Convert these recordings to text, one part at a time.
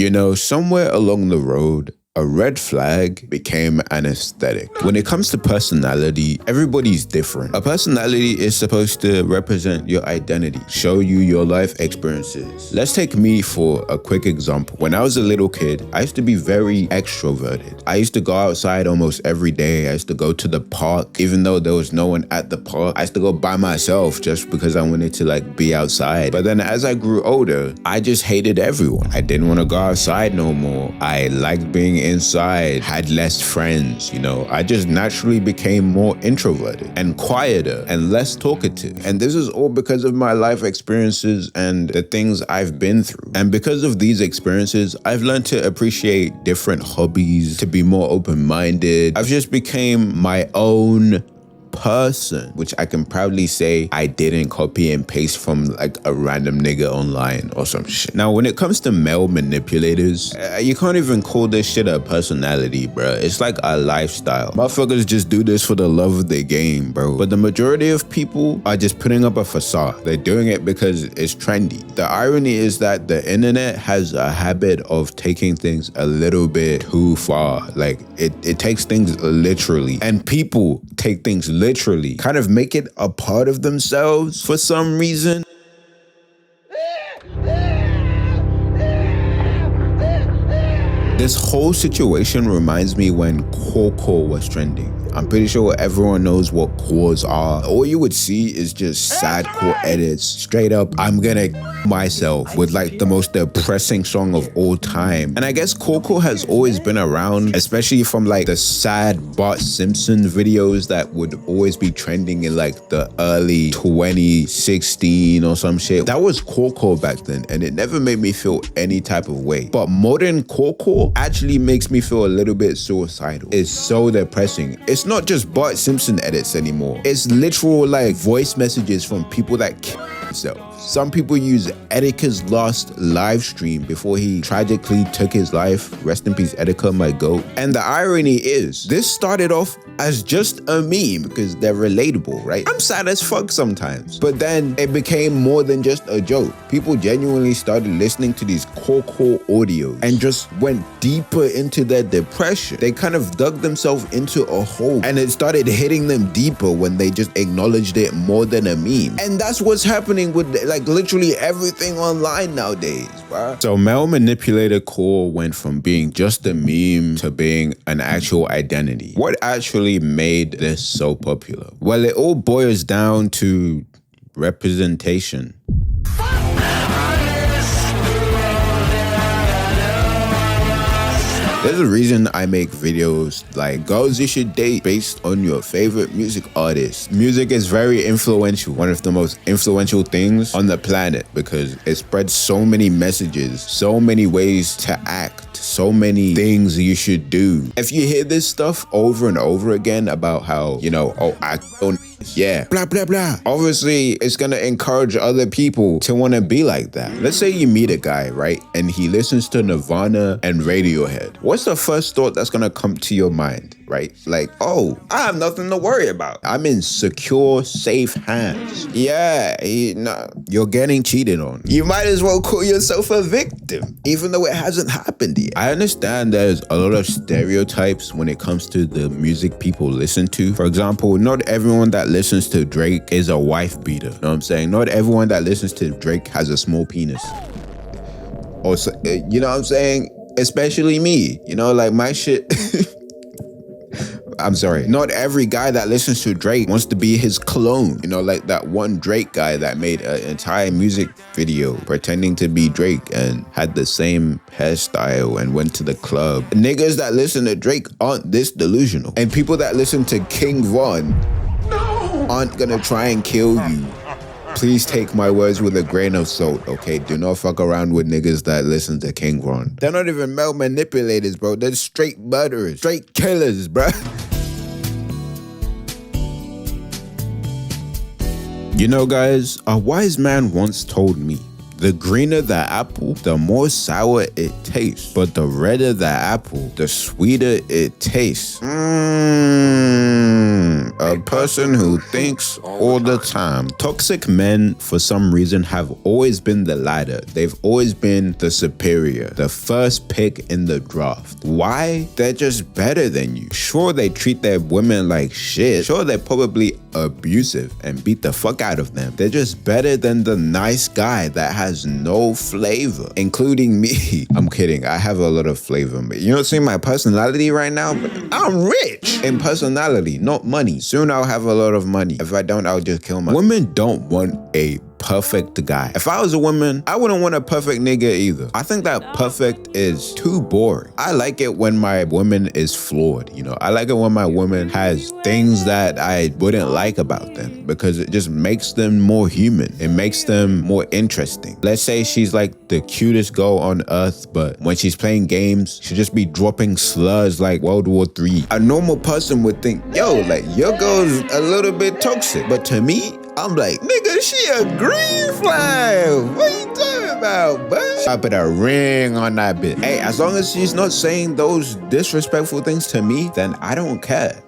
You know, somewhere along the road, a red flag became an aesthetic. When it comes to personality, everybody's different. A personality is supposed to represent your identity, show you your life experiences. Let's take me for a quick example. When I was a little kid, I used to be very extroverted. I used to go outside almost every day. I used to go to the park, even though there was no one at the park. I used to go by myself just because I wanted to be outside. But then as I grew older, I just hated everyone. I didn't want to go outside no more. I liked being inside, had less friends, I just naturally became more introverted and quieter and less talkative. And this is all because of my life experiences and the things I've been through. And because of these experiences, I've learned to appreciate different hobbies, to be more open-minded. I've just became my own person, which I can proudly say I didn't copy and paste from a random nigga online or some shit. Now, when it comes to male manipulators, you can't even call this shit a personality, bro. It's like a lifestyle. Motherfuckers just do this for the love of the game, bro. But the majority of people are just putting up a facade. They're doing it because it's trendy. The irony is that the internet has a habit of taking things a little bit too far. It takes things literally, and people take things literally, kind of make it a part of themselves for some reason. This whole situation reminds me when core was trending. I'm pretty sure everyone knows what cores are. All you would see is just sad core edits. Straight up, I'm gonna myself with the most depressing song of all time. And I guess core has always been around, especially from the sad Bart Simpson videos that would always be trending in the early 2016 or some shit. That was core back then, and it never made me feel any type of way. But modern core actually makes me feel a little bit suicidal. It's so depressing. It's not just Bart Simpson edits anymore. It's literal voice messages from people that kill themselves. Some people use Etika's last live stream before he tragically took his life. Rest in peace, Etika, my goat. And the irony is, this started off as just a meme because they're relatable, right? I'm sad as fuck sometimes. But then it became more than just a joke. People genuinely started listening to these core audios and just went deeper into their depression. They kind of dug themselves into a hole, and it started hitting them deeper when they just acknowledged it more than a meme. And that's what's happening with literally everything online nowadays, bro. So male manipulator core went from being just a meme to being an actual identity. What actually made this so popular? Well, it all boils down to representation. There's a reason I make videos like girls you should date based on your favorite music artist. Music is very influential, one of the most influential things on the planet, because it spreads so many messages, so many ways to act, so many things you should do. If you hear this stuff over and over again about how, I don't, blah, blah, blah. Obviously, it's gonna encourage other people to wanna be like that. Let's say you meet a guy, right? And he listens to Nirvana and Radiohead. What's the first thought that's gonna come to your mind, right? Oh, I have nothing to worry about. I'm in secure, safe hands. Yeah, you're getting cheated on. You might as well call yourself a victim, even though it hasn't happened yet. I understand there's a lot of stereotypes when it comes to the music people listen to. For example, not everyone that listens to Drake is a wife beater. You know what I'm saying? Not everyone that listens to Drake has a small penis. Or, you know what I'm saying? Especially me, my shit. I'm sorry. Not every guy that listens to Drake wants to be his clone. That one Drake guy that made an entire music video pretending to be Drake and had the same hairstyle and went to the club. Niggas that listen to Drake aren't this delusional. And people that listen to King Von aren't gonna try and kill you. Please take my words with a grain of salt, okay? Do not fuck around with niggas that listen to King Von. They're not even male manipulators, bro. They're straight murderers, straight killers, bro. Guys, a wise man once told me The greener the apple, the more sour it tastes. But the redder the apple, the sweeter it tastes. A person who thinks all the time. Toxic men, for some reason, have always been the latter. They've always been the superior, the first pick in the draft. Why? They're just better than you. Sure, they treat their women like shit. Sure, they're probably abusive and beat the fuck out of them. They're just better than the nice guy that has no flavor, including me. I'm kidding. I have a lot of flavor, but you don't see my personality right now, but I'm rich in personality, not money. Soon I'll have a lot of money. If I don't, I'll just kill myself. Women don't want a perfect guy. If I was a woman, I wouldn't want a perfect nigga either. I think that perfect is too boring. I like it when my woman is flawed, you know. I like it when my woman has things that I wouldn't like about them because it just makes them more human. It makes them more interesting. Let's say she's like the cutest girl on earth, but when she's playing games, she'll just be dropping slurs like World War III. A normal person would think, yo, like your girl's a little bit toxic. But to me, I'm like, nigga, she a green flag. What you talking about, bud? I put a ring on that bitch. Hey, as long as she's not saying those disrespectful things to me, then I don't care.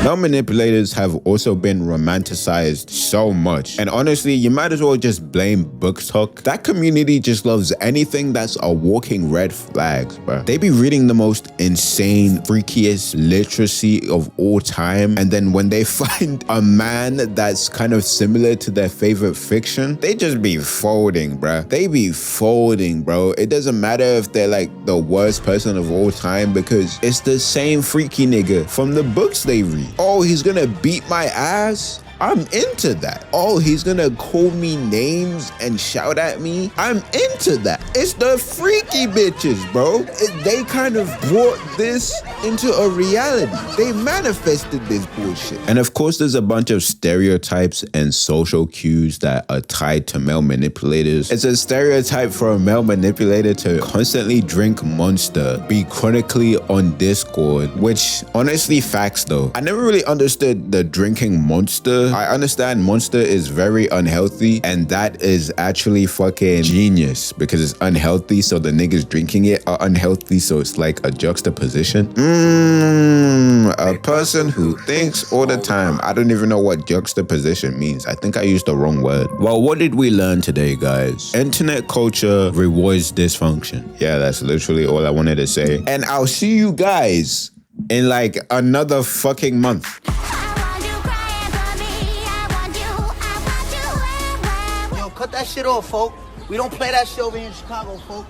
Male manipulators have also been romanticized so much. And honestly, you might as well just blame book talk. That community just loves anything that's a walking red flags, bro. They be reading the most insane, freakiest literacy of all time. And then when they find a man that's kind of similar to their favorite fiction, they just be folding, bro. They be folding, bro. It doesn't matter if they're like the worst person of all time because it's the same freaky nigga from the books they read. Oh, he's gonna beat my ass? I'm into that. Oh, he's gonna call me names and shout at me? I'm into that. It's the freaky bitches, bro. They kind of brought this into a reality. They manifested this bullshit. And of course, there's a bunch of stereotypes and social cues that are tied to male manipulators. It's a stereotype for a male manipulator to constantly drink Monster, be chronically on Discord, which honestly facts though. I never really understood the drinking Monster. I understand Monster is very unhealthy and that is actually fucking genius because it's unhealthy, so the niggas drinking it are unhealthy, so it's like a juxtaposition. A person who thinks all the time. I don't even know what juxtaposition means. I think I used the wrong word. Well, what did we learn today, guys? Internet culture rewards dysfunction. Yeah, that's literally all I wanted to say. And I'll see you guys in like another fucking month. Cut that shit off, folk. We don't play that shit over here in Chicago, folk.